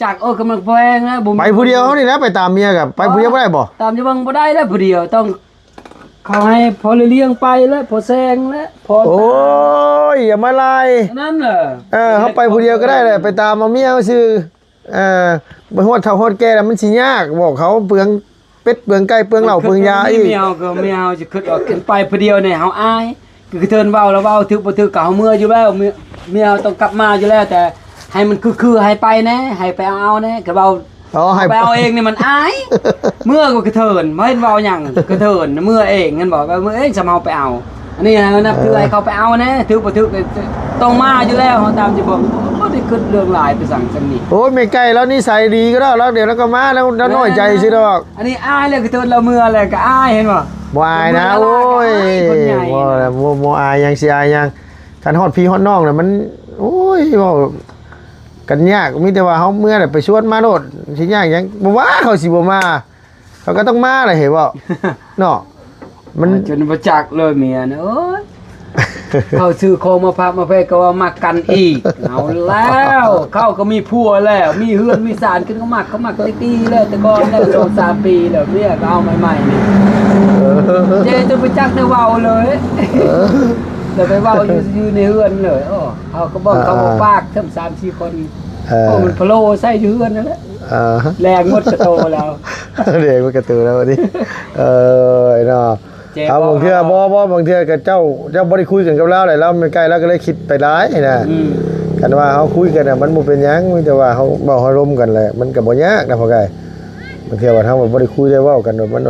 จากกำลังแพงนะไปผู้เดียวเขานี่นะไปตามเมียกับไปผู้เดียวบ่ได้บ่ตามจะบังบ่ได้แล้วผู้เดียวต้องเขาให้พอเลี้ยงไปแล้วพอแซงแล้วพอโอ้ยอย่ามาไล่นั่นเหรอเขาไปผู้เดียวก็ได้แหละไปตามเอาเมียเขาชื่อบ่ฮอดเฒ่าฮอดแก่แล้วมันสิยากบอกเขาเปลืองเป็ดเปลืองไก่เปลืองเหล้าเปลืองยาอีกเมียก็เมียจะคิดว่าขึ้นไปผู้เดียวเนี่ยเฮาอายคือเทินเว้าแล้วเว้าถึกบ่ถึกก็เฮาเมื่ออยู่แล้วเมียต้องกลับมาอยู่แล้วแต่ให้มันคือให้ไปแน่ให้ไปเอาแน่ก็เว้าให้ไปเอาเองนี่มันอายเมื่อก็กระเทินบ่เห็นเว้าหยังกระเทินเมื่อเองงั้นบอกว่าเมื่อเองจะมาเอาไปเอาอันนี้นะคือให้เขาไปเอาแน่ถึกบ่ถึกต้องมาอยู่แล้วเฮาตามสิบอกบ่ได้คิดเรื่องหลายไปสั่งจังนี้โอ้ยไม่ไกลแล้วนิสัยดีก็ได้แล้วเดี๋ยวแล้วก็มาแล้วน้อยใจสิดอกอันนี้อายเลยกระเทินเราเมื่อเลยก็อายเห็นบ่บ่อายนะโอ้ยบ่อายยังสิอายยังการฮอดพี่ฮอดน้องน่ะมันโอ้ยบ่กันยากมีแต่ว่าเฮาเมื่อไปชวนมาโลดสิยากหยังบ่ว่าเขาสิบ่มาเขาก็ต้องมาแหละเห็นบ่เนาะมันจนบ่จักเลยเมียนะโอ้ยเขาซื้อของมาพักมาแพก็ว่ามักกันอีกเอาแล้วเขาก็มีผัวแล้วมีเฮือนมีศาลขึ้นเขามักตีแล้วแต่ก่อนแล้ว2-3 ปีแล้วเมียก็เอาใหม่ๆนี่เจ๊จะไปจักได้เว้าเลยแต่ไปเว้าอยู่ในเฮือนเลยเขาก็บอกเขาปากทั้ง3-4 คนมันพะโล้ใส่อยู่เฮือนนั่นแหละแรงหมดกระโตแล้วแรงหมดกระโตแล้ววันนี้เนาะเอาบางเทื่อบางเทื่อกับเจ้าบ่ได้คุยกันกับเราเลยเราไม่ใกล้แล้วก็เลยคิดไปร้ายนะกันว่าเขาคุยกันน่ะมันบ่เป็นหยังมีแต่ว่าเขาเว้าอารมณ์กันแหละมันก็บ่ยากนะพ่อไก่บางเทื่อว่าเฮาบ่ได้คุยได้เว้ากันมัน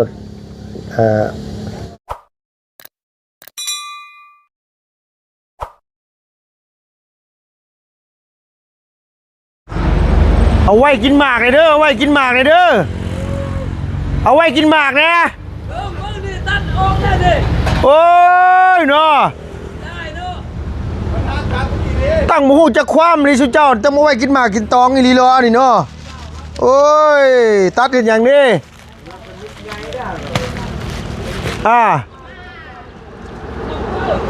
เอาไว้กินหมากเลยเด้อเอาไว้กินหมากเลยเด้อเอาไว้กินหมากนะมึงนี่ตัดออกได้ดิโอ้ยเนาะได้เนาะตั้งมูจะคว่ำเลยสุเจ้าตั้งมาไว้กินหมากกินตองอีลีรอนี่เนาะโอ้ยตัดเห็นอย่างนี้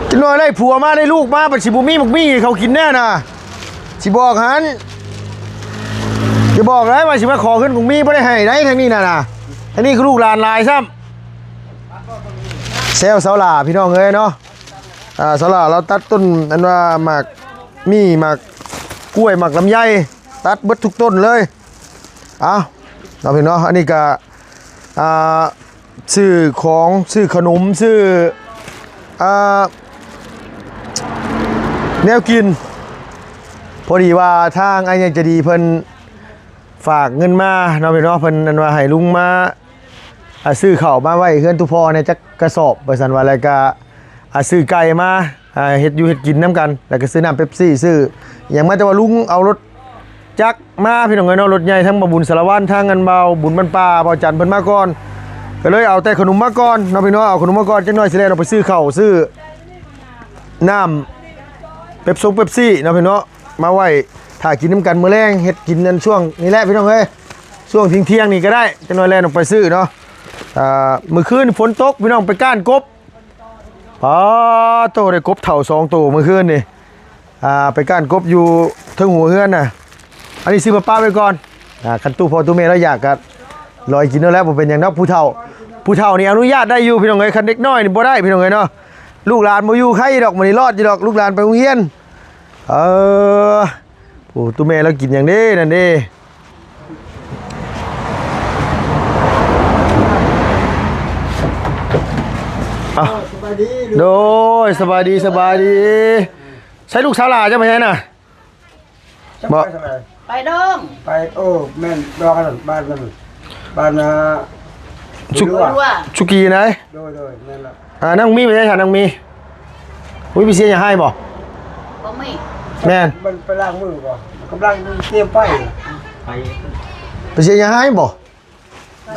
กินหน่อยได้ผัวมาได้ลูกมาปัจฉิบุมีเขากินแน่น่ะสิบอกฮันจะบอกได้ว่าสิมาขอขึ้นของมีไม่ได้ให้ได้ทางนี้น่ะทางนี้คือลูกหลานลายซ้ำเซลเสาหล่าพี่น้องเอ้ยเนาะเสาหล่าเราตัดต้นอันว่าหมากมีหมากกล้วยหมากลำไยตัดเบิดทุกต้นเลยเอาพี่น้องอันนี้ก็ซื้อของซื้อขนมซื้อแนวกินพอดีว่าทางไอ้ยังจะดีเพิ่นฝากเงินมาเนาะพี่น้องเพิ่นนั่นว่าให้ลุงมาซื้อข้าวมาไว้เฮือนทุพอในจักกระสอบไปสั่นว่าแล้วก็ซื้อไก่มาเฮ็ดอยู่เฮ็ดกินน้ำกันแล้วก็ซื้อน้ำเป๊ปซี่ซื้ออย่างมาแต่ว่าลุงเอารถจักรมาพี่น้องเอ้ยเนาะรถใหญ่ทั้งบ่บุญสารวัตรทั้งเงินเบาบุญบรรปาเบาจันทร์เพิ่นมาก่อนก็เลยเอาแต่ขนมมาก่อนเนาะพี่น้องเอาขนมมาก่อนจักหน่อยสิแล้วเอาไปซื้อข้าวซื้อน้ำเป๊ปซี่เนาะพี่น้องมาไว้ถ้ากินน้ำกันมื้อแรงเฮ็ดกินนั่นช่วงนี่แหละพี่น้องเอ้ยช่วงเที่ยงนี่ก็ได้จักหน่อยแล่นออกไปซื้อเนาะมื้อคืนฝนตกพี่น้องไปก้านกบโตได้กบเถ่า2 ตัวมื้อคืนนี่ไปก้านกบอยู่ถึงหัวเฮือนน่ะอันนี้ซื้อมาป้าไว้ก่อนคันตู้พ่อตู้แม่แล้วอยากก็ลอยกินแล้วบ่เป็นหยังเนาะผู้เฒ่านี่อนุญาตได้อยู่พี่น้องเอ้ยคันเด็กน้อยนี่บ่ได้พี่น้องเอ้ยเนาะลูกหลานบ่อยู่ใครดอกมื้อนี้รอดอยู่ดอกลูกหลานไปโรงเรียนผู้ตู้แม่แล้วกินหยังเด้นั่นเด้โดยสบายดีใช้ลูกสาวหลาจะไปไหนน่ะบอกไปดองไปแม่นดองกันบ้านชุกีไหนโดยนั่นแหละนั่งมีไปไหนนั่งมีพี่เสียอย่าให้บอกบ่มีแม่นมันไปล้างมือก่อนกำลังเตรียมไปเสียอย่าให้บอก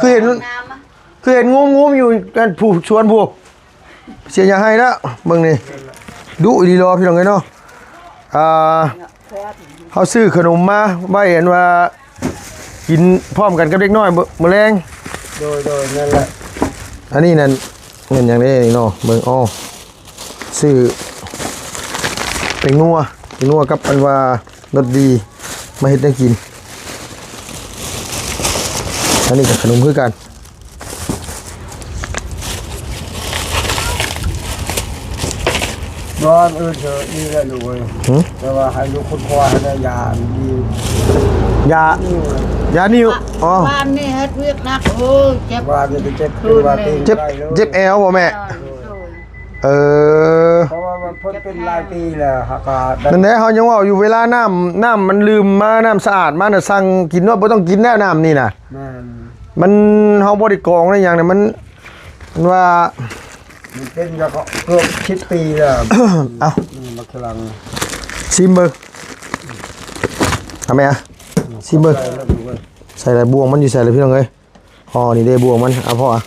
คือเห็นงุ้มอยู่กันผูกชวนผูกเสียอย่าให้แล้วมึงนี่ดุดีรอพี่น้องเนาะเขาซื้อขนมมาไว้เห็นว่ากินพร้อมกันกับเด็กน้อยมื้อแรงโดยนั่นแหละอันนี้นั่นเงินอย่างนี้เนาะเบิ่งซื้อเป็นงัวกับอันว่ารสดีมาเฮ็ดให้กิน อันนี้กับขนมคือกัน นอนเถอะนี่แหละลูกเอ้ย หืม แต่ว่าให้ลูกคนพ่อให้ได้ยาดี ยา ยานิ้วอ๋อ บ้านนี่เฮ็ดเวียกหนักโอ้ยเจ็บ ว่าจะไปเจ็บคือว่าตีน เจ็บ ได้ลย เจ็บแอวบ่แม่ เออ เพราะว่ามันเพิ่นเป็นหลายปีแล้วฮะก็ได้ นั่นแหละเขายังว่าอยู่เวลาน้ำมันลืมมาน้ำสะอาดมาน่ะสั่งกินเนาะบ่ต้องกินแล้วน้ำนี่น่ะ แม่น มันเฮาบ่ได้กรองได้หยังเนี่ยมันว่า มันเป็นก็เกือบ10 ปีแล้ว เอ้า บักขลัง ซิมเบิ่งทำไมอ่ะซิมเบิ่ง ได้แล้วลูกเอ้ย ใส่อะไรบวงมันอยู่ใส่อะไรพี่น้องเอ้ยห่อนี่ได้บวงมันเอาพ่ออ่ะ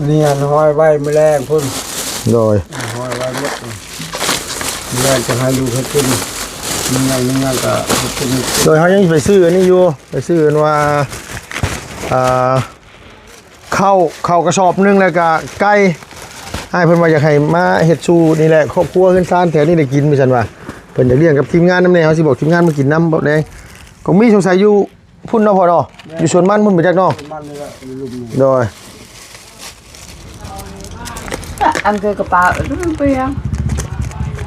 นี่อันห้อยไว้มื้อแรงพุ่น โดย ห้อยไว้หมดมื้อแรงจะให้ลูกเฮ็ดกินมันยังก็เฮ็ดกิน โดยเขายังไปซื้ออันนี้อยู่ไปซื้ออันว่าข้าวกระสอบหนึงแล้วก็ไก่ให้เพิ่นว่าอยากให้มาเฮ็ดชูนี่แหละครอบครัวขึ้นซ่านแถวนี้ได้กินไม่ซั่นว่าเพิ่นอยากเลี้ยงกับทีมงานนำแน่เฮาสิบอกทีมงานมากินน้ำบ่แดงก็มีสงสัยอยู่พุ่นเนาะพ่อเนาะอยู่สวนมันพุ่นไปจักเนาะ มันนี่ละลุม โดย อันคือกระเป๋าเปียง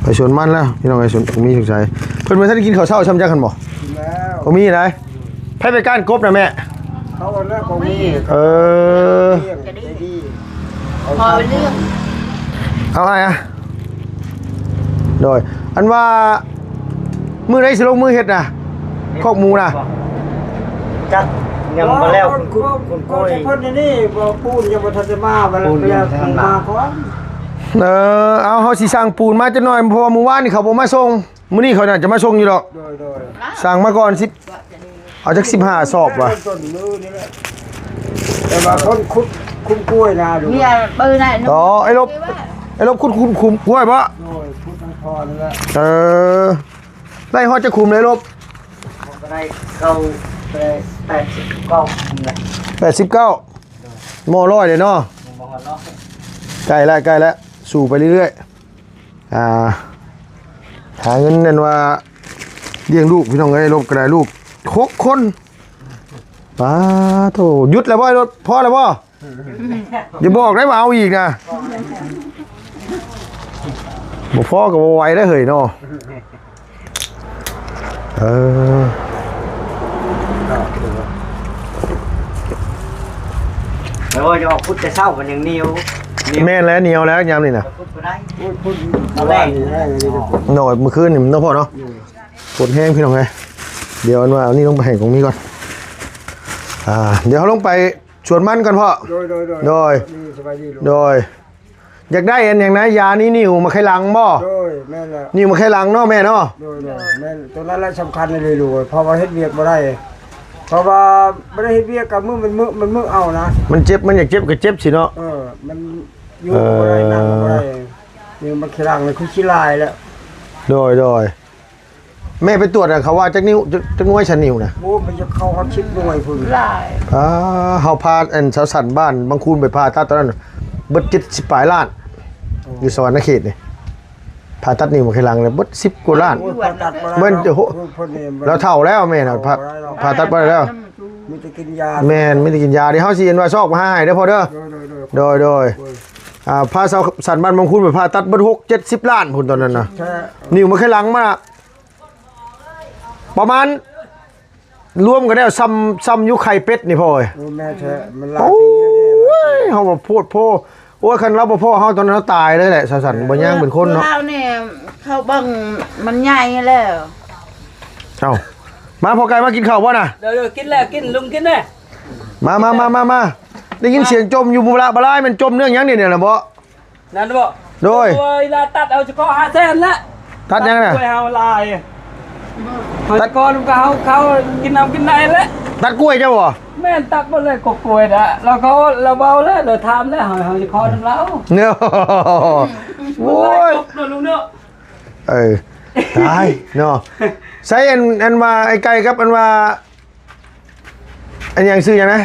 ไปสวนมันแล้วพี่น้องไอ้สวนมีสงสัยเพิ่นว่าท่านได้กินข้าวเช้าช้ำจักกันบ่ กินแล้ว ก็มีได้ไผไปก้านกบนะแม่ เขาเอาแล้วก็มี เออ เลี้ยงจะดี พอไปเรื่อง เอาไงอ่ะโดยอันว่ามือไหนสิลงมือเฮ็ดน่ะคอกหมูน่ะ จักยังมาแล้วคุณ คุณโก โก้ ย ย เพิ่นนี่บ่ปูนยังบ่ทันจะมาบ่แล้วไปมาก่อน เอาเฮาสิสั่งปูนมาจักหน่อยเพราะว่ามื้อวานนี่เขาบ่มาส่งมื้อนี้เขาน่าจะมาส่งอยู่ดอก โดย สั่งมาก่อน10เอาจัก15สอบว่ะ ต้นมือนี่แหละแต่ว่าคนคุดคุ้มกล้วยนะดู เมียปืนไหน ต่อไอ้ลบคุมกล้วยบ่ โอ้ยคุดทั้งพอนี่แหละ ไล่ฮอดจะคุมเลยลบ ผมก็ได้เข้าไป80ก็นี่แหละ 89หม้อร้อยเลยเนาะ ผมบอกว่าเนาะ ใกล้แล้วสู่ไปเรื่อยๆหาเงินนั่นว่าเลี้ยงลูกพี่น้องเอ้ยลบก็ได้ลูก6คนป้าโธ่หยุดแล้วบ่รถพอแล้วบ่อย่าบอกได้ว่าเอาอีกนะบ่พอก็บ่ไหวได้เฮ้ยเนาะเออ แล้วว่าจะออกพุทธเศร้ามันยังเหนียว แม่นแล้วเหนียวแล้วยามนี่น่ะ พุทธก็ได้ คุดเอาแรงนี่แรงนี่ หน่อยเมื่อคืนนี่มันต้องพอเนาะปวดแห้งพี่น้องไงเดี๋ยวอันว่าเอานี่ลงไปให้ของนี้ก่อนเดี๋ยวเขาลงไปชวนมันก่อนพ่อ โดยนี่สบายดีลูก โดยอยากได้อันอย่างนะยานี้นิ่วมาไขลังบ่ โดยแม่นละ นิ่วมาไขลังเนาะแม่เนาะ โดยแม่นตัวนั้นแหละสำคัญเลยลูกเพราะว่าเฮ็ดเวียกบ่ได้เพราะว่าบ่ได้เฮ็ดเวียกกับมือมันมือเอานะ มันเจ็บมันอยากเจ็บก็เจ็บสิเนาะ มันอยู่บ่ได้นั่งบ่ได้นี่มันขี้รังเลยคือขี้ลายแล้ว โดยแม่ไปตรวจอะเขาว่าจักนิ้วจักน้อยชันนิ้วนะ โอ้มันจะเข้าฮอดชิดหน่วยพุ่น ลาย เฮาพาอันชาวสันบ้านบางคูนไปพาตัดตอนนั้นเบิด70ปลายล้านอยู่สวรรณเขตนี่พาตัดนิ้วมาไขลังเลยเบิด10กว่าล้าน ตัดบ่ได้ มันจะโห เราเฒ่าแล้วแม่น่ะพาตัดบ่ได้แล้ว มีจะกินยา แม่นไม่ได้กินยาที่เฮาสิเห็นว่าซอกมาให้เด้อพ่อเด้อโดยพาสันบ้านบางคุณไปพาตัดเบิด60-70 ล้านพุ่นตอนนั้นน่ะ แท้ นิ้วมาแค่หลังมาประมาณรวมกันแล้วซ้ำอยู่ไข่เป็ดนี่พ่อเอ้ย โอ้แม่แท้มันหลาย โอ้ ปีแล้วเนี่ย ยเฮาบ่โพดโพโอ้ยคันเราบ่พ่อเฮาตอนนั้นเราตายเลยแหละสสันบ่ย่างเป็นคนเนาะ ข้าวเนี่ยเขาเบิ่งมันใหญ่แล้ว เอ้ามาพ่อไก่มากินข้าวบ่น่ะ เดี๋ยวกินแล้วกินลุงกินแน่ มาได้ยินเสียงจมอยู่บ่ลายมันจมเรื่องหยังนี่เนี่ยน่ะบ่ นั่นบ่ โดย เวลาตัดเอาเฉพาะ5แสนละ ตัดยังน่ะ กล้วยเฮาลายตัดก่อนก็เขากินเอากินได้แล้ว ตัดกล้วยเจ้าบ่ แม่นตัดหมดเลยกกล้วยนะแล้วเขาเราเบาแล้วเราทำแล้วเฮาจะคอทำแล้ว เนาะโอ้ย กบเนาะลุงเนาะ ตายเนาะใส่อันว่าไอ้ไก่ครับอันว่าอันยังซื้อยังนะ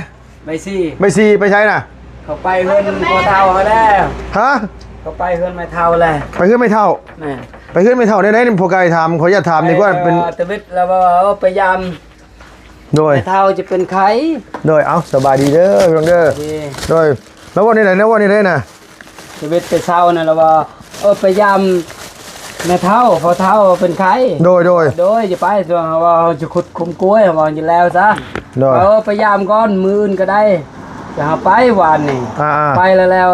ไปสิ ไม่ซีไปใช้น่ะ เขาไปเฮือนพอเท่าเขาแล้ว ฮะ เขาไปเฮือนไม่เท่าแล้ว ไปขึ้นไม่เท่า แม่ ไปขึ้นไม่เท่าได้นี่พอไกลถามขออย่าถามดีกว่าเป็น ตะวิทย์แล้วว่าพยายาม โดย เท่าจะเป็นไข้ โดยเอาสบายดีเด้อพี่น้องเด้อโดยแล้ววันนี้ไหนนะวันนี้ได้น่ะ ตะวิทย์ไปเศร้านั่นแล้วว่าพยายามแม่เท่าพอเท่าเป็นไข้ โดย โดยจะไปส่วนว่าจะขุดคุมกล้วยว่าจะแล้วซะ โดย พยายามก้อนมืออื่นก็ได้จะหาไปวันนี่ ไปแล้ว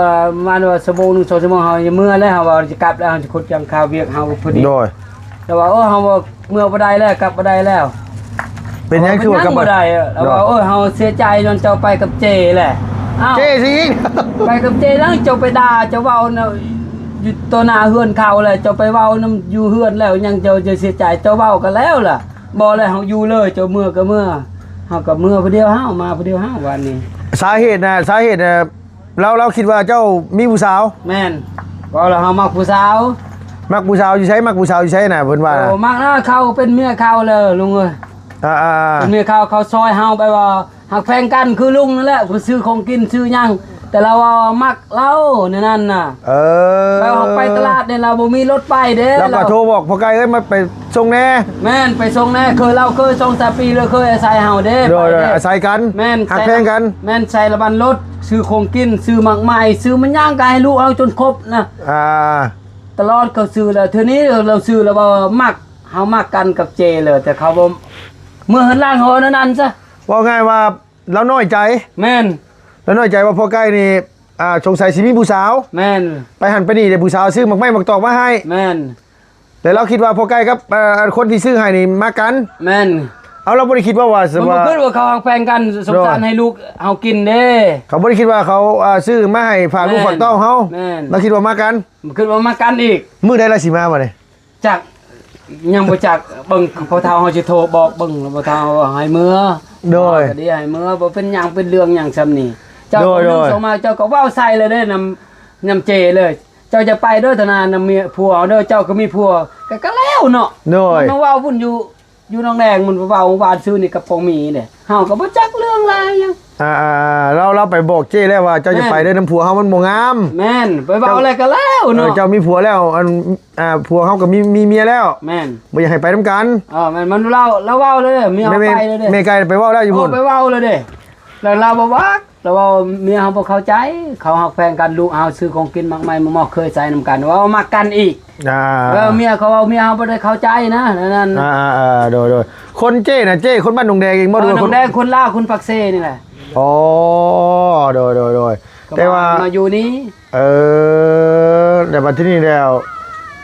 มันว่าสมง2 ชั่วโมงเฮาจะเมื่อแล้วเฮาว่าจะกลับแล้วเฮาจะขุดยังข้าวเวียกเฮาพอดี โดย แต่ว่าเฮาว่าเมื่อบ่ได้แล้วกลับบ่ได้แล้ว เป็นยังคือว่ากับ บ่ได้แล้วว่าเฮาเสียใจจนเจ้าไปกับเจแหละอ้าว เจ๊สิ ไปกับเจแล้วเจ้าไปด่าเจ้าเว้าน่ะอยู่ตัวหน้าเฮือนเขาแหละเจ้าไปเว้านำอยู่เฮือนแล้วยังเจ้าจะเสียใจเจ้าเว้ากันแล้วล่ะบ่แล้วเฮาอยู่เลยเจ้าเมื่อก็เมื่อเฮาก็เมื่อผู้เดียวเฮามาผู้เดียวเฮาวันนี้ สาเหตุเราคิดว่าเจ้ามีผู้สาว แม่นบ่แล้วเฮามักผู้สาว มักผู้สาวอยู่ใช้มักผู้สาวอยู่ใช้น่ะเพิ่นว่า โอ้มักนะเขาเป็นเมียเขาเลยลุงเอ้ย เป็นเมียเขาซอยเฮาไปว่าหักแพงกันคือลุงนั่นแหละผู้ซื้อของกินซื้อหยังแต่เราว่ามักเหล้าในนั้นน่ะ ไปออกไปตลาดเนี่ยเราบ่มีรถไปเด้ แล้วก็โทรบอกพ่อไก่เอ้ยมาไปส่งแน่ แม่นไปส่งแน่เคยส่ง3 ปีเลยเคยอาศัยเฮาเด้ โดย ไปเด้ อาศัยกัน แม่น หักแพงกัน แม่นใส่ระบันรถซื้อของกินซื้อหมักไม้ซื้อมันย่างกายให้ลูกเอาจนครบนะ ตลอดเขาซื้อแล้วทีนี้เราซื้อแล้วว่ามักเฮามักกันกับเจเลยแต่เขาบ่เมื่อเห็นล่างเฮานั้นซะ ว่าง่ายว่าเราน้อยใจ แม่น เราน้อยใจว่าพ่อไก่นี่สงสัยสิมีผู้สาว แม่น ไปหันไปนี่เดี๋ยวผู้สาวซื้อหมักไม้หมักตอกมาให้ แม่น แต่เราคิดว่าพ่อไก่กับคนที่ซื้อให้นี่มากัน แม่น เอาเราบ่ได้คิดว่าว่า มันบ่คิดว่าเขาหักแพงกันสงสารให้ลูกเฮากินเด้ เขาบ่ได้คิดว่าเขาซื้อมาให้ฝากลูกฝากเต้าเฮา แม่น เราคิดว่ามากัน มันคิดว่ามากันอีก มื้อใดล่ะสิมาบ่เนี่ย จักยังบ่จักเบิ่งพอเฒ่าเฮาสิโทรบอกเบิ่งแล้วพอเฒ่าให้เมื่อ โดย ก็ดีให้เมื่อบ่เป็นหยังเป็นเรื่องหยังซำนี่เจ้า โด ก็ ย นึกส่งมาเจ้าก็เว้าใส่เลยเด้นำเจเลย เจ้าจะไปเด้อธนานำเมียผัวเด้อเจ้าก็มีผัวก็แล้วเนาะ โดย มันเว้าพุ่นอยู่น้องแดงมันเว้าวานซื้อนี่กับปองมีเนี่ยเฮาก็บ่จักเรื่องหลายหยัง เราไปบอกเจ้แล้วว่าเจ้าจะไปเด้อน้ำผัวเฮามันบ่งาม แม่นไปเว้าอะไรก็แล้วเนาะ เจ้ามีผัวแล้วผัวเฮาก็มีเมียแล้ว แม่น บ่อยากให้ไปนํกัน มันเล่าเว้าเลยเมียเอาไปเลยเด้ แม่ไก่ไปเว้าแล้วอยู่ โอ้ พุ่น ไปเว้าเลยเด้แล้วเราบ่ว่าเราว่าเมียเฮาบ่เข้าใจเขาฮักแฟนกันลูกเฮาซื้อของกินมากมายมามอกเคยใส่นํกันว่ามักกันอีกเมียเขาว่าเมียเฮาบ่ได้เข้าใจนะนั่น โดยคนเจ้น่ะเจ้คนบ้านดงแดงเองบ่ดู คนแดงคนลาวคนปักเซนี่แหละ อ๋อโดยแต่ว่า มาอยู่นี้ แต่บัดที่นี่แล้ว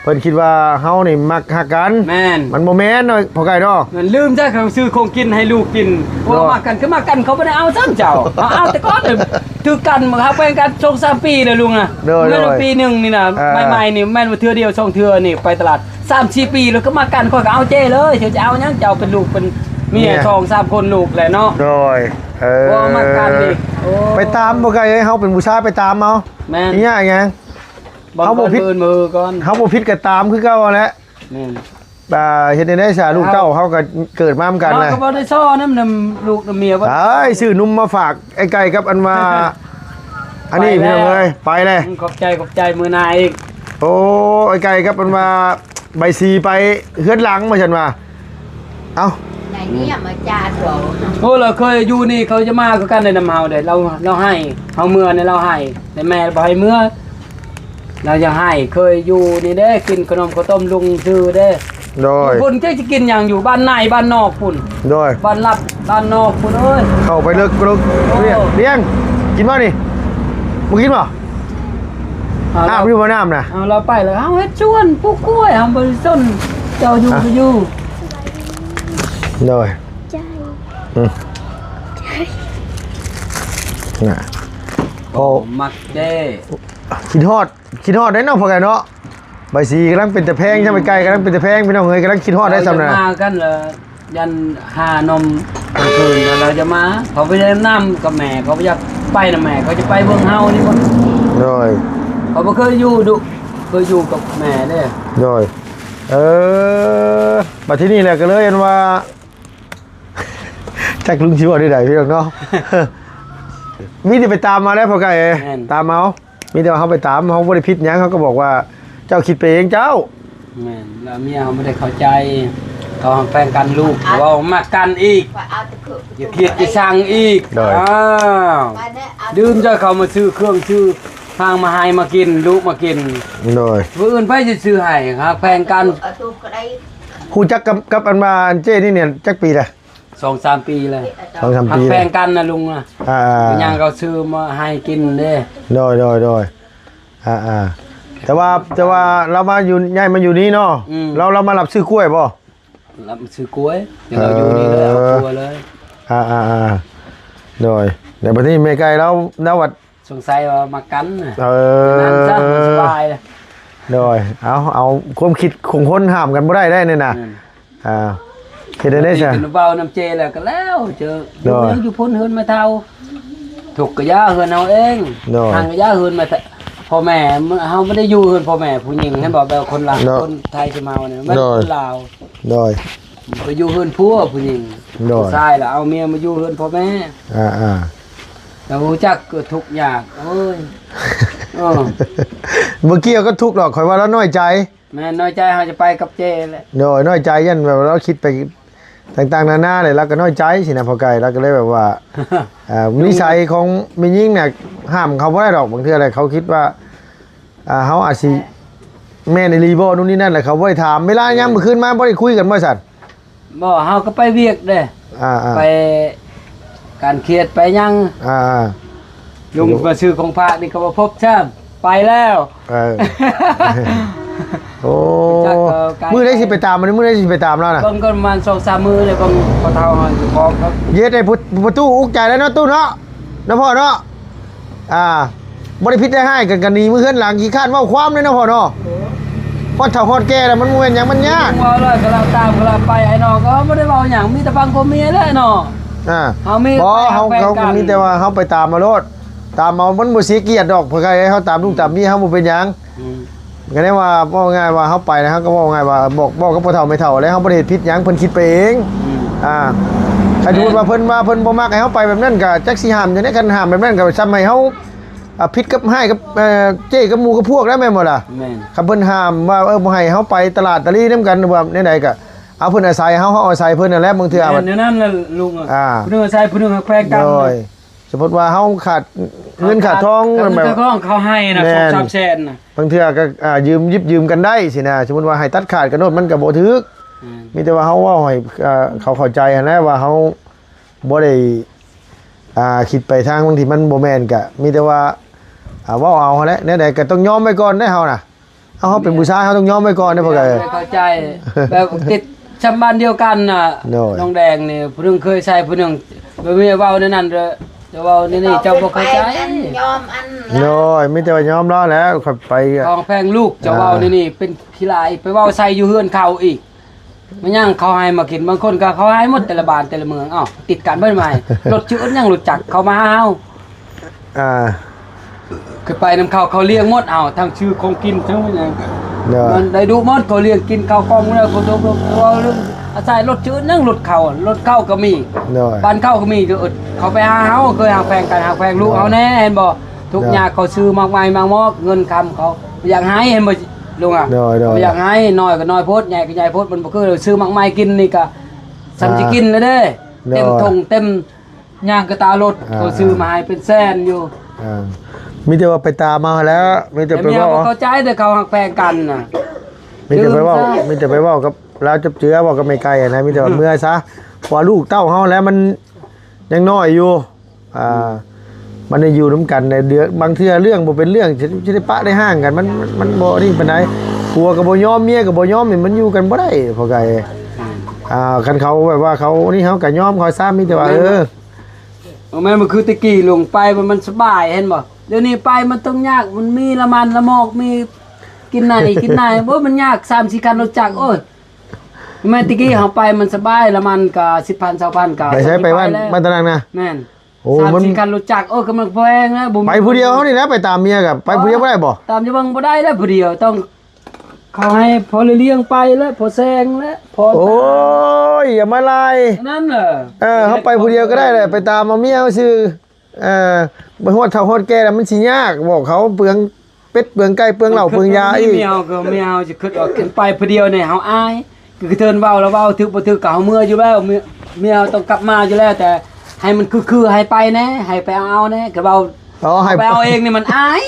เพิ่นคิดว่าเฮานี่มักฮักกัน แม่น มันบ่แม่นเนาะพ่อไก่เนาะ มันลืมซะเขาซื้อของกินให้ลูกกินว่ามากันคือมากันเขาบ่ได้เอาซ้ํเจ้าเอาแต่ก่อนเด้อถือกันมาครับแฟนกัน2-3 ปีเลยลุงน่ะแม่นปีนึงนี่น่ะใหม่ๆนี่แม่นว่าเทื่อเดียว2เทื่อนี่ไปตลาด3-4 ปีแล้วก็มากันค่อยก็เอาเจ้เลยเจ้าจะเอาหยังเจ้าเป็นลูกเป็นเมีย2-3 คนลูกแหละเนาะ โดย ว่ามากันอีกโอ้ ไปตามพ่อไก่เอ้ยเฮาเป็นผู้ชายไปตามเอา แม่น อีหยังไง เขาบ่ผิดมือก่อน เฮาบ่ผิดก็ตามคือเก่าแหละ แม่น เฮ็ดได้ซะลูกเต้าเฮาก็เกิดมาเหมือนกัน เรา นะ ก็บ่ได้ซ้อนำลูกนำเมียบ่ ซื้อนมมาฝากไอ้ไก่กับอันว่าอันนี้พี่น้องเอ้ยไปเลย ขอบใจมือหน้าอีก โอ้ไอ้ไก่กับอันว่าใบซีไปเฮือนหลังมาฉันว่าเอ้า ไหนเนี่ยมาจาดเรา โอ้เราเคยอยู่นี่เขาจะมาก็กันในน้ำเฮาเด้เราให้เฮาเมื่อเนี่ยเราให้แต่แม่บ่ให้เมื่อเราจะให้เคยอยู่นี่เด้กินขนมข้าวต้มลุงซื้อเด้ โดย พุ่นจะกินอย่างอยู่บ้านในบ้านนอกพุ่น โดย บ้านลับบ้านนอกพุ่นเอ้ย เข้าไปเลิกเลี้ยงกินบ่นี่มึงกินบ่อ้าวอยู่บ่น้ำน่ะ เอาเราไปแล้วเอาเฮ็ดชวนปลูกกล้วยเฮาบ่ได้สนเจ้าอยู่ก็อยู่ โดยน่ะโอ้ มักเด้ คิดฮอดได้เนาะพอไก่เนาะใบสีกำลังเป็นแต่แพงใช่ไหมไก่กำลังเป็นแต่แพงพี่น้องเอ้ยกำลังคิดฮอดได้สำนัก มากันเลยยันหานมกลางคืนแล้วเราจะมาเขาไปเล่นน้ำกับแม่เขาไปอยากไปนะแม่เขาจะไปเบิ่งเฮานี่บ่ โดย เขาบ่เคยอยู่ดุเคยอยู่กับแม่เด้ โดยมาที่นี่แหละก็เลยอันว่า จักลุงชิวได้ไหนพี่น้องเนาะ มีแต่ไปตามมาแล้วพอไก่เอ้ยตามเอามีแต่ว่าเขาไปตามเขาบริพิษยังเขาก็บอกว่าเจ้าคิดไปเองเจ้า แม่นแล้วเมียเขาไม่ได้เข้าใจเขาแฟนกันลูกเว่ามากันอีก ไปเอาตะคือ อย่าเครียดอย่าสั่งอีกอ้าว ไปเนี่ยเอา ดื่มจะเขามาซื้อเครื่องซื้อทางมาให้มากินลูกมากิน โดย ผู้อื่นไปจะซื้อให้ครับแฟนกัน เอาตู้ก็ได้ ฮู้จักกับอันมาอันเจ้นี่เนี่ยจักปีละ 2-3 ปีเลย 2-3 หั ปี กแฟ เลย นกันนะลุงนะ อ่า ยังเขาซื้อมาให้กินเด้ โดยแต่ว่าเรามาอยู่ย้ายมาอยู่นี่เนาะเรามารับซื้อกล้วยบ่ รับซื้อกล้วยเดี๋ยวเราอยู่นี่เลยเอาตัวเลย โดยแต่ประเทศเมกาเราวัด สงสัยว่ามากันน่ะ เอ นั่นซะมันส อบ ายเลย โดยเอาความคิดของคนห้ามกันบ่ได้เนี่ยนะเฮ็ดได้ใช่ กินเบาน้ำเจแล้วก็แล้วเจออยู่ โดย เมืองอยู่พ้นเฮือนมาเท่าถูกกระยาเฮือนเอาเอง โดย ทางกระยาเฮือนมาพ่อแม่เฮาไม่ได้อยู่เฮือนพ่อแม่ผู้หญิงให้บอกแบบคนลาว โดย คนไทยจะมาเนี่ยมัน โดย คนลาว โดย ไปอยู่เฮือนผัวผู้หญิง โดย ผู้ชายล่ะเอาเมียมาอยู่เฮือนพ่อแม่ แต่รู้จักเกิดทุกข์ยากโอ้ย เมื่อกี้ก็ทุกข์หรอกข่อยว่าเราน้อยใจ แม่น้อยใจเฮาจะไปกับเจแหละ โดยน้อยใจยันแบบเราคิดไปต่างๆนานาเลยแล้วก็น้อยใจสินะพอไกลแล้วก็เลยแบบว่านิสัยของมียิ่งเนี่ยห้ามเขาไม่ได้ดอกบางทีอะไรเขาคิดว่าเขาอาจสิแม่ในรีโบนู่นนี่นั่นแหละเขาไม่ได้ถามเวลาย่ำมื่อคืนมาไม่ได้คุยกันบ่สัตว์ บ่เฮาก็ไปเวียกเด้ไปการเครียดไปยังลุงมาซื้อของพระนี่ก็บ่พบซ้ํไปแล้ว โอ้มือได้สิไปตามมันมือได้สิไปตามแล้วน่ะ เบิ่งก็ประมาณ 2-3 มื้อเลยเบิ่งพอเฒ่าเฮาอยู่พร้อมครับ เย็ดไอ้ประตูอุกใจแล้วเนาะตู้เนาะนะพ่อเนาะบริพิษได้ให้กันนีมือเฮือนหลังขี้คาดว่าความเลยนะพ่อเนาะพอเฒ่าฮอดแก่แล้วมันเป็นอย่างมันยาก ว่าเลยก็เราตามก็เราไปไอ้น้องก็บ่ได้เว้าหยังมีแต่ฟังพ่อเมียแหละเนาะเฮามี บ่เขามีแต่ว่าเขาไปตามมาโลดตามมามันบ่เสียเกียรติดอกเพราะใครเขาตามลูกตามเมียเขาบ่เป็นหยังก็ได้ว่าว่าง่ายว่าเขาไปนะเขาก็ว่าง่ายว่าบอกกับพ่อเฒ่าไม่เฒ่าแล้วเขาบ่ได้ผิดหยังเพิ่นคิดไปเองถ้าสมมุติว่าเพิ่นบ่มักให้เขาไปแบบนั้นก็จักสิห้ามจังได๋คันห้ามแบบนั้นก็ซ้ำให้เขาผิดกับให้กับเจ้กับหมู่กับพวกแล้วแม่นบ่ล่ะ แม่น คันเพิ่นห้ามว่าบ่ให้เขาไปตลาดตะลีนํกันว่าแนวใดก็เอาเพิ่นอาศัยเขาอาศัยเพิ่นนั่นแหละบางเทื่อ แม่นอยู่นั่นน่ะลุงผู้นึงใส่ผู้นึงแขวงกัน โดยสมมติว่าเฮาขาดเงินขาดทอง เงิน แบบ ขาดทองเขาให้นะ2-3แสนน่ะ บางเทื่อก็ยืมกันได้สินะสมมุติว่าให้ตัดขาดกันโนดมันก็บ่ถึกมีแต่ว่าเฮาเว้าให้เขาเข้าใจหันแหละว่าเฮาบ่ได้คิดไปทางบางทีมันบ่แม่นก็มีแต่ว่าเว้าเอาหั่นแหละแนวใดก็ต้องยอมไว้ก่อนได้เฮาน่ะเฮาเป็นผู้ชายเฮาต้องยอมไว้ก่อนได้พ่อก็ เข้าใจแบบติดชำบ้านเดียวกันน่ะน้องแดงนี่ผู้นึงเคยใช้ผู้นึงบ่มีเว้าในนั้นเด้อจะเว้านี่เจ้าบ่เข้าใจ ยอมอัน โน้ยมีแต่ว่ายอมรอแล้วค่อยไป ทองแพงลูกจะเว้านี่เป็นขี้ลายไปเว้าใส่อยู่เฮือนเขาอีกมันยังเขาให้มากินบางคนก็เขาให้หมดแต่ละบ้านแต่ละเมืองอ้าวติดกันเบิ่ใหม่รถชื่อยังรู้จักเขามาหาเฮา คือไปนำเขาเลี้ยงหมดเอาทั้งชื่อของกินทั้งอย่างมันได้ดูหมดเขาเลี้ยงกินข้าวกล้องแล้วเขาดูว่าเรื่องอาศัยรถจืดนั่งรถเข้าก็มีบ้านเข้าก็มีคือเขาไปหาเฮาเคยหาแฟนกันหาแฟนลูกเอาแน่เห็นบ่ทุกอย่างเขาซื้อมากมายมากมอกเงินคำเขาอยากให้เห็นบ่ลุงอ่ะอยากให้น้อยก็น้อยโพดใหญ่ก็ใหญ่โพดมันบ่คือซื้อมากมายกินนี่ก็ซ้ำสิกินเลยเด้เต็มทงเต็มย่างกระตารถเขาซื้อมาให้เป็นแสนอยู่มีแต่ว่าไปตามมาแล้วมีแต่ไปว่า เข้าใจแต่เขาหักแฟนกันน่ะ มีแต่ไปว่ากับเราจับเจือบอกกับไม่ไกลนะมีแต่ว่าเมื่อซะพอลูกเต้าเฮาแล้วมันยังน้อยอยู่มันได้อยู่ร่วมกันในเดือนบางเทื่อเรื่องบ่เป็นเรื่องจะได้ปะได้ห่างกันมันบ่นี่ปานใดผัวก็บ่ยอมเมียก็บ่ยอมนี่มันอยู่กันบ่ได้พอไกลคันเขาแบบว่าเขานี่เขาก็ยอมเขาซ้ำมีแต่ว่าแม่มันคือตะกี้ลงไปมันสบายเห็นบ่เดี๋ยวนี้ไปมันต้องยากมันมีละมันละมอกมีกินไหนกินไหนบ่มันยาก 3-4 คันรถจักรโอ้ยแม่ตะกี้เฮาไปมันสบายละมันก็ 10,000 20,000ก็ไปใช้ไปบ้านตารางนะแม่น โอ้มัน 3-4 คันรถจักรโอ้กำลังแพงนะไปผู้เดียวเฮานี่นะไปตามเมียกับไปผู้เดียวบ่ได้บ่ตามจะบังบ่ได้แล้วผู้เดียวต้องเขาให้พอเลี้ยงไปแล้วพอแซงแล้วพอโอ้ยอย่ามาไล่นั่นเหรอเฮาไปผู้เดียวก็ได้แหละไปตามเอาเมียซื่อไปฮอดเฒ่าฮอดแก่แล้วมันสิยากบอกเขาเปลือง เป็ดเปลืองไก่เปลืองเหล้าเปลืองยาอีก เมียวก็เมียวจะขึ้นออกขึ้นไปผู้เดียวเนี่ยเฮาอายคือเทินเว้าแล้วเว้าถึกบ่ถึกก็เฮาเมื่ออยู่แล้วเมียวต้องกลับมาอยู่แล้วแต่ให้มันคือให้ไปแน่ให้ไปเอาแน่ก็เว้า อ๋อให้ ไปเอาเองนี่มันอาย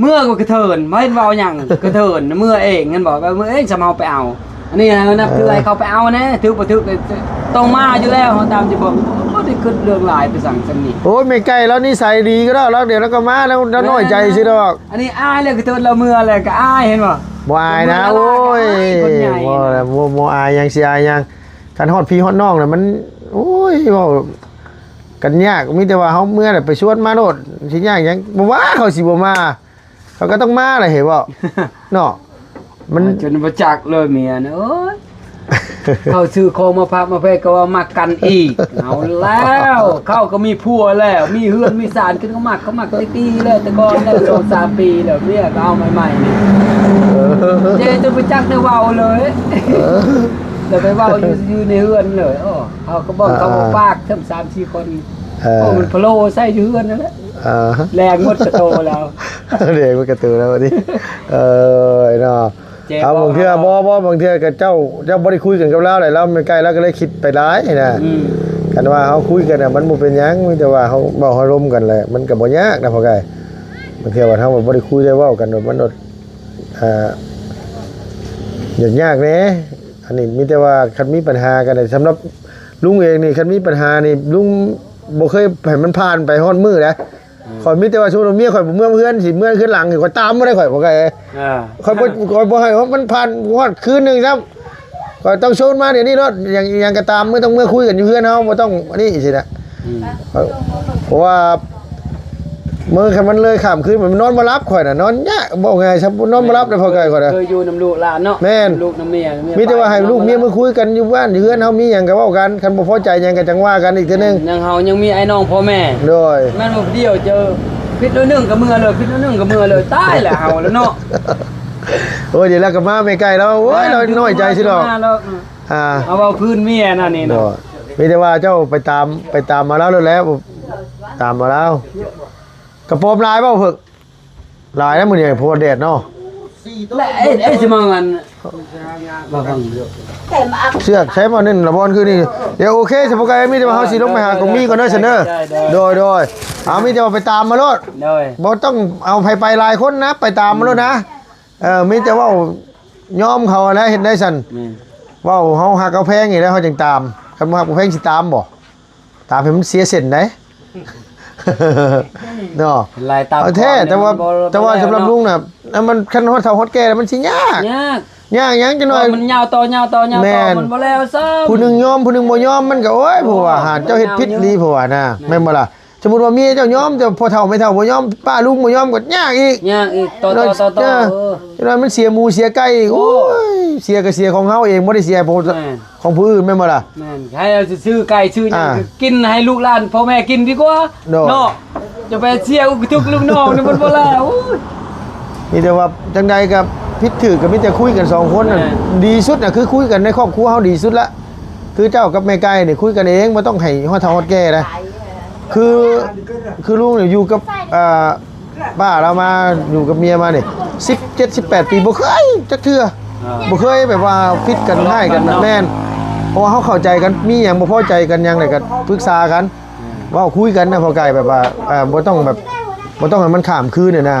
เมื่อก็กระเทินบ่เห็นเว้าหยังกระเทินเมื่อเองงั้นบอกว่าเมื่อเองจะมาเอาไปเอาอันนี้นะคือให้เขาไปเอาแน่ถึกบ่ถึกต้องมาอยู่แล้วเฮาตามที่บอกบ่ได้ขึ้นเรื่องหลายไปสั่งซั่นนี่ โอ้ยไม่ไกลแล้วนิสัยดีก็ได้แล้วเดี๋ยวแล้วก็มาแล้วน้อยใจสิดอก อันนี้อายเลยกระเทินเราเมื่อเลยก็อายเห็นบ่ บ่อายนะโอ้ยบ่อายยังสิอายยังคันฮอดพี่ฮอดน้องน่ะมันโอ้ยเว้ากันยากมีแต่ว่าเฮาเมื่อน่ะไปชวนมาโลดสิยากหยังบ่ว่าเขาสิบ่มาเขาก็ต้องมาแหละเห็นบ่เนาะมัน จนบ่จักเลยเมียนะโอ้ยเขาซื้อของมาพักมาแพก็ว่ามักกันอีกเอาแล้วเขาก็มีผัวแล้วมีเฮือนมีศาลกันเขามักตีแล้วแต่ก่อนแล้ว2-3 ปีแล้วเมียก็เอาใหม่ๆนี่เจ๊จะไปจักได้เว้าเลยแล้วไปเว้าอยู่ในเฮือนเลยอ้อเขาก็บอกเขาบ่ปากทั้ง3-4 คนโอ้มันพะโล้ใส่อยู่เฮือนนั่นแหละแรงหมดกระโตแล้ว เด็กมันกระตือแล้ววันนี้เนาะเอาบางเทื่อบางเทื่อกับเจ้าบ่ได้คุยกันกับเราเลยเราไม่ใกล้แล้วก็เลยคิดไปร้ายนะกันว่าเขาคุยกันน่ะมันบ่เป็นหยังมีแต่ว่าเขาเว้าอารมณ์กันแหละมันก็บ่ยากนะพ่อไก่บางเทื่อว่าเฮาบ่ได้คุยได้เว้ากันมันยากแน่อันนี้มีแต่ว่าคันมีปัญหากันสำหรับลุงเองนี่คันมีปัญหานี่ลุงบ่เคยให้มันผ่านไปฮอดมื้อนะข่อยมีแต่ว่าช่วงเมียข่อยเมื่อเพื่อนสิเมื่อขึ้นหลังข่อยตามบ่ได้ข่อยบ่ไกลข่อยบ่ให้ว่ามันผ่านฮอดคืนนึงครับข่อยต้องชวนมาเดี๋ยวนี้รถอย่างก็ตามเมื่อคุยกันอยู่เพื่อนเฮาบ่ต้องอันนี้สินะเพราะว่ามื้อคันมันเลยข้ามคืนมันนอนบ่หลับข่อยน่ะนอนยะบ่ไงซับนอนบ่หลับได้พอไกลข่อยน่ะเคยอยู่น้ำลูกหลานเนาะ แม่น ลูกน้ำเมีย มีแต่ว่าให้ลูกเมียมาคุยกันอยู่บ้านอยู่เพื่อนเฮามีหยังก็เว้ากันคันบ่พอใจหยังก็จังว่ากันอีกเทื่อนึง ยังเฮายังมีไอ้น้องพ่อแม่ โดย แม่นบ่เดียวเจอพิษนึงกับมือเลยพิษนึงกับมือเลยตายแล้วเฮาแล้วเนาะ โอ้ยเดี๋ยวแล้วก็มาไม่ไกลแล้วโอ้ยเราน้อยใจสิดอกอ่า เอาเอาพื้นเมียนั่นนี่ โด เนาะ ยมีแต่ว่าเจ้าไปตามมาแล้วแล้วตามมาแล้วกระโปรงลายเปล่าเพิ่งลายแล้วมื้อนี้เพราะว่าแดดเนาะ และไอ้สิมางันบ่ฟัง แต่มาอัก เสือกใช้มานึ่นละบอลคือนี่เดี๋ยวโอเคสมมุติมีแต่ว่าเฮาสิลงไปหากงมีก่อนเด้อเสนอโดยเอามีแต่ว่าไปตามมาโลด โดย บ่ต้องเอาไปหลายคนนะไปตามมาโลดนะมีแต่ว่ายอมเขาแล้วเฮ็ดได้ซั่นว่าเฮาหักเอาแพงนี่แล้วเฮาจึงตามคันบ่หักเอาแพงสิตามบ่ตามให้มันเสียเส้นได้เนาะ ลายตาม เอาแท้แต่ว่าสำหรับลุงน่ะมันคันฮอดเฒ่าฮอดแก่แล้วมันสิยาก ยาก ยากหยังจังหน่อย มันยาวต่มันบ่แล้วซ้ำ ผู้หนึงยอมผู้หนึงบ่ยอมมันก็โอ้ยผู้ว่าหาเจ้าเฮ็ดผิดดีผู้ว่านะแม่นบ่ล่ะสมมุติว่าเมียเจ้ายอมแต่พอเฒ่าไม่เฒ่าบ่ยอมป้าลุงบ่ยอมก็ยากอีก ยากอีกต่อ จังได๋มันเสียหมูเสียไก่อีกโอ้ยเสียก็เสียของเฮาเองบ่ได้เสียของผู้อื่นแม่นบ่ล่ะ แม่นให้เอาซื้อไก่ซื้อหยังกินให้ลูกหลานพ่อแม่กินดีกว่า เนาะ เนาะจะไปเสียทุกลูกน้องนี่มันบ่แล้ว มีแต่ว่าจังใดก็ผิดถูกก็มีแต่คุยกันสองคนน่ะดีสุดน่ะคือคุยกันในครอบครัวเฮาดีสุดละคือเจ้ากับแม่ไก่นี่คุยกันเองบ่ต้องให้ฮอดเฒ่าฮอดแก่นะคือลุงเนี่ยอยู่กับป้าเรามาอยู่กับเมียมาเนี่ย17-18 ปีบ่เคยจักเทื่อบ่เคยแบบว่าฟิตกันง่ายกันแม่นเพราะว่าเขาเข้าใจกันมีหยังบ่พอใจกันหยังไดก็ปรึกษากันเว้าคุยกันนะพอไกลแบบว่าบ่ต้องแบบบ่ต้องให้มันข้ามคืนเนี่ยนะ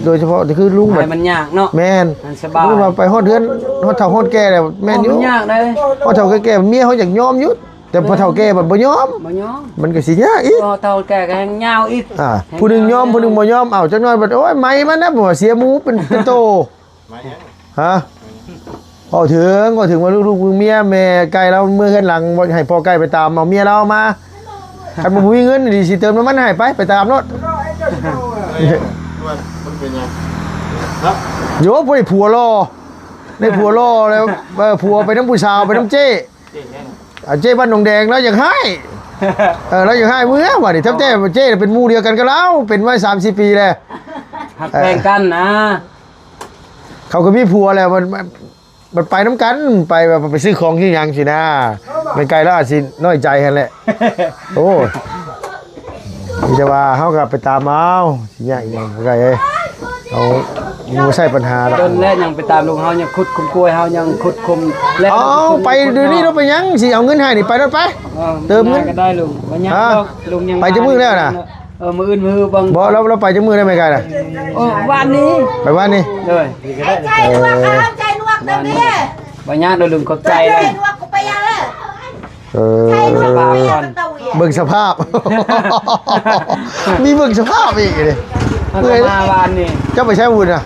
โดยเฉพาะคือลุงแบบ ให้มันยากเนาะ แม่น มันสบาย ลุงเราไปฮอดเฮือนฮอดเฒ่าฮอดแก่แล้วแม่นอยู่ มันยากได้ พอเฒ่าแก่ๆเมียเขาอยากยอมอยู่แต่พอเฒ่าแก่แบบบ่ยอม บ่ยอม มันก็สิยากอีก พอเฒ่าแก่ก็แฮงยาวอีก ผู้หนึ่งยอมผู้หนึ่งบ่ยอมเอาจังน้อยบัดโอ้ยไม่มันนะบ่เสียหมูเป็นโตฮะพอถึงว่าลูกๆเมียแม่ไก่เราเมื่อเฮือนหลังบ่ให้พ่อไก่ไปตามเอาเมียเรามาคันบ่มีเงินนี่สิเติมน้ำมันให้ไปตามรถโยบ่ได้ผัวรอได้ผัวรอแล้วผัวไปน้ำผู้สาวไปน้ำเจ้เจ้บ้านหนองแดงแล้วอยากให้เราอยากให้เมื่อว่าดิทับเจ้เป็นหมู่เดียวกันกับเราเป็นไว้30 ปีแล้ว หักแบ่งกันนะ เขาก็มีผัวแล้วมันไปน้ำกันไปแบบไปซื้อของที่ยังสินะไม่ไกลแล้วอาจสิน้อยใจกันแหละโอ้มีแต่ว่าเขาก็ไปตามเอาสิยากอีกไงไกลเอ้ย เอาบ่ใช่ปัญหาหรอก จนแล้วยังไปตามลุงเฮายังขุดคุมกล้วยเฮายังขุดคุมแล้ว เอาไปเดี๋ยวนี้เราไปยังสิเอาเงินให้นี่ไปรถไป เติมเงิน ก็ได้ลุงบ่ยัง ฮะ ดอกลุงยัง ไปจะมื้อแล้วน่ะ มื้ออื่นมื้อบัง บ่เราไปจังมือได้ไหมกายน่ะ โอ้วันนี้ ไปบ้านนี่ เลย ใจลวกครับใจลวกเต็มที่ บ่ยากดอกลุงเข้าใจ ใจ เลย ลวกกูไปยังเลย เอ ใจลวก อ กูไปยังเตาเวียน เบิ่งสภาพ มีเบิ่งสภาพอีกเลย มันก็มาวันนี้ เจ้าไปใช้วุ้นอ่ะ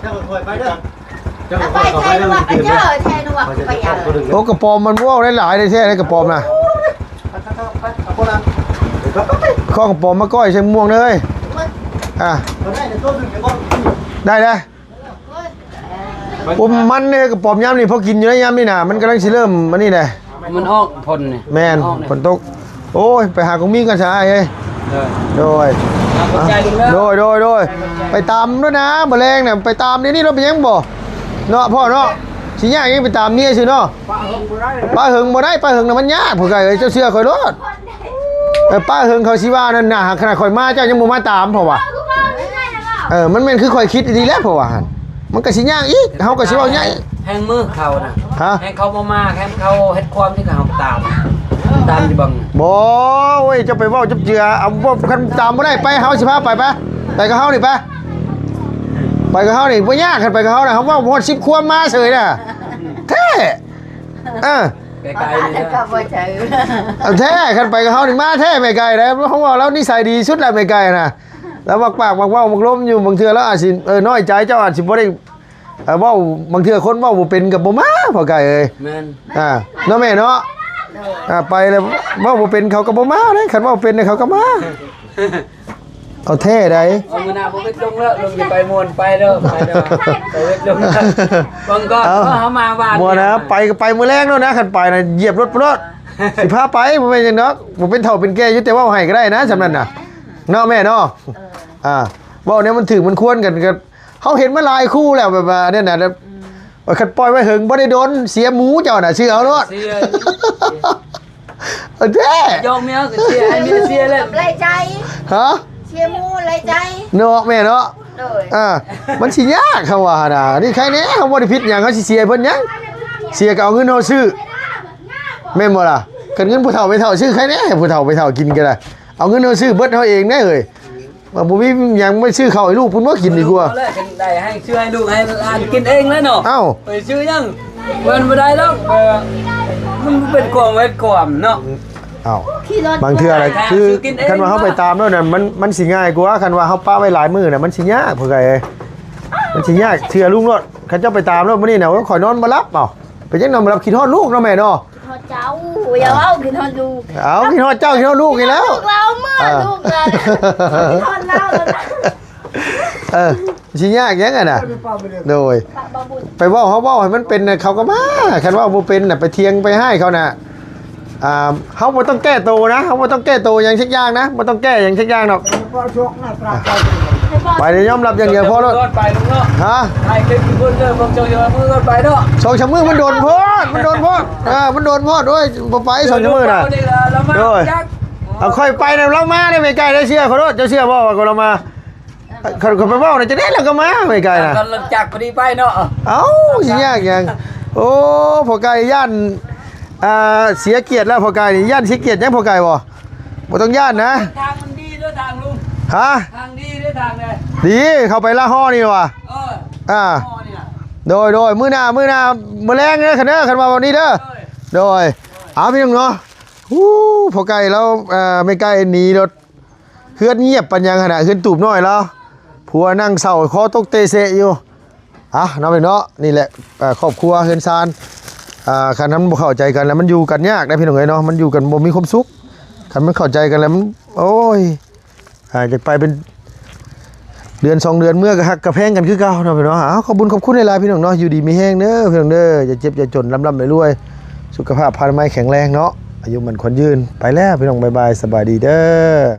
ไปใจลวกกันเยอะใจลวกกูไปยัง โอ้กระปอมมันว่าวได้หลายได้แท้ได้กระปอมน่ะข้อกระปอมมาก้อยใช้ม่วงเลยอ่ะได้เลยมันเนี่ยกระปอมยามนี่พอกินอยู่ในยามนี่น่ะมันกำลังสิเริ่มมันนี่แหละ มันออกพ่นนี่ แม่น ออก ฝนตกโอ้ยไปหาของมีกันซะเอ้ย เลย โดย เข้าใจลุงแล้ว โดยไปตามด้วยนะบ่แรงน่ะไปตามนี่เราไปยังบ่เนาะพ่อเนาะสิยากยังไปตามเมียซื่อเนาะป้าหึงบ่ได้ป้าหึงน่ะมันยากผู้ใหญ่เอ้ยเจ้าเชื่อข่อยโลดป้าหึงเขาสิว่านั่นน่ะขนาดข่อยมาเจ้ายังบ่มาตามเพราะว่ามันแม่นคือข่อยคิดดีแล้วเพราะว่าหั่นมันก็สิยากอีกเฮาก็สิเว้าใหญ่ แห้งมือเขานะ ฮะ แห้งเขามาแห้งเขาเฮ็ดความที่เขาตามอยู่บัง บ่โอ้ยเจ้าไปเว้าจับเจือเอาบ่คันตามบ่ได้ไปเฮาสิพาไปไปกับเฮานี่ไปกับเฮานี่บ่ยากคันไปกับเฮาน่ะเฮาเว้าบ่ฮอด10ควบมาเฉยน่ะแท้ไกลๆนี่ ก็ นะ บ่เจอ เอาแท้คันไปกับเฮานี่มาแท้ไม่ไกลนะเพราะว่าเรานิสัยดีสุดแล้วไม่ไกลนะแล้วปากเว้ามักล้มอยู่บางเทื่อแล้วอาจสิน้อยใจเจ้าอาจสิบ่ได้เว้าบางเทื่อคนเว้าบ่เป็นก็บ่มาพอไกลเอ้ย แม่น เนาะแม่เนาะไปแล้วเว้าบ่เป็นเขาก็บ่มาเด้คันเว้าเป็นเนี่ยเขาก็มาเอาแท้ใด เอามื้อหน้าบ่ไปลงแล้วลงจะไปมวนไปเด้อไปเด้อไปเฮ็ดลงบังก็เฮามาบ้าน บ่นะไปก็ไปมื้อแรงแล้วนะคันไปน่ะเหยียบรถสิพาไปบ่เป็นหยังเนาะบ่เป็นเฒ่าเป็นแก่อยู่แต่เว้าให้ก็ได้นะสำนั้นน่ะเนาะแม่เนาะเว้าเนี่ยมันถึงมันควรกันก็เฮาเห็นมาหลายคู่แล้วแบบว่าเนี่ยน่ะคันปล่อยไว้หึงบ่ได้โดนเสียหมูเจ้าน่ะชื่อเอาโลด เสีย แท้ ยอมเมียก็เสียให้เมียเสียแล้ว ไรใจ ฮะ เชียร์มูไรใจ เนาะแม่เนาะ เลย มันสิยากเขาว่าน่ะนี่ใครแน่เขาบ่ได้ผิดหยังเขาสิเสียเพิ่นหยังเสียก็เอาเงินเฮาซื้อแม่นบ่ล่ะคันเงินผู้เฒ่าไปเฒ่าซื้อใครแน่ผู้เฒ่าไปเฒ่ากินก็ได้เอาเงินเฮาซื้อเบิดเฮาเองแน่เอ้ยว่าบ่มีหยังไม่ซื้อข้าวให้ลูกเพิ่นบ่กินดีกว่า เอาเลยกันได้ให้ชื่อให้ลูกให้หลานกินเองแล้วเนาะ เอ้า ไปชื่อยังมันบ่ได้แล้วมันเป็นความเวทความเนาะ เอ้า ขี่รถ บางเทื่ออะไรคือ ซื้อกินเอง คันว่าเฮาไปตามแล้วน่ะมันสิง่ายกว่าคันว่าเฮาป้าไว้หลายมื้อน่ะมันสิยากเพิ่นก็เอ้ยมันสิยากเชื่อลุงรถคันเจ้าไปตามแล้วมื้อนี้น่ะข่อยนอนบ่หลับเอ้าไปจังนอนบ่หลับคิดฮอดลูกเนาะแม่เนาะ พอเจ้าอย่าเอากินทอนดู เอาคิดฮอดเจ้าคิดฮอดลูกอีกแล้ว ลูกเราเมื่อลูกเรากินทอนเราแล้วนะ สิยากยังไงน่ะโดย ปะบะบุญ ไปเว่าเขาเว่าให้มันเป็นน่ะเขาก็มาคันว่าบ่เป็นน่ะไปเทียงไปให้เขาน่ะเขาบ่ต้องแก้โตวนะเขาบ่ต้องแก้โตวอย่างสักอย่างนะบ่ต้องแก้อย่างสักอย่างหรอก ก็ชกนะปราบใจ ไปเดี๋ยวยอมรับอย่างเดียวพอแล้ว ไปลุงเนาะ ฮะ ถ่ายคลิปเพิ่นเด้อผมเจ้าอยู่มือก่อนไปเนาะ สองชั่วโมงมันโดนโพดมันโดนโพดมันโดนโพดด้วยบ่ไปสองชั่วโมงน่ะ โดย เอาค่อยไปน่ะเรามาได้ไม่ไกลได้เชื่อเขาโลดเจ้าเชื่อบ่ว่าเรามาเขาไปเว้าน่ะจะได้แล้วก็มาไม่ไกลน่ะ กำลังจักพอดีไปเนาะ เอ้าสิยากหยังโอ้พ่อไก่ย่านเสียเกียรติแล้วพ่อไก่นี่ย่านเสียเกียรติยังพ่อไก่บ่ต้องย่านนะ ทางมันดีเด้อทางลุง ฮะ ทางดีเด้อทางเลย ดีเข้าไปละห้อนี่ว่ะ พ่อนี่น่ะ โดยมื้อหน้ามื้อแรงเด้อคันเด้อคันว่าวันนี้เด้อโดยเอาพี่น้องเนาะพ่อไก่แล้วไม่ไก่หนีรถเฮือนเงียบปัญญังขนาดเฮือนตูบน้อยแล้วผัวนั่งเศร้าคอตกเตะเสะอยู่น้องพี่เนาะนี่แหละครอบครัวเฮือนซานคันนั้นบ่เข้าใจกันแล้วมันอยู่กันยากนะพี่น้องเอ้ยเนาะมันอยู่กันบ่มีความสุขคันมันเข้าใจกันแล้วมันโอ้ยจะไปเป็นเดือน2เดือนเมื่อก็ฮักกระแพงกันคือเก่าเนาะพี่น้องขอบคุณหลายๆพี่น้องเนาะอยู่ดีมีแฮงเด้อพี่น้องเด้ออย่าเจ็บอย่าจนร่ำรวยสุขภาพพลานามัยแข็งแรงเนาะอายุมันคนยืนไปแล้วพี่น้องบ๊ายบายสบายดีเด้อ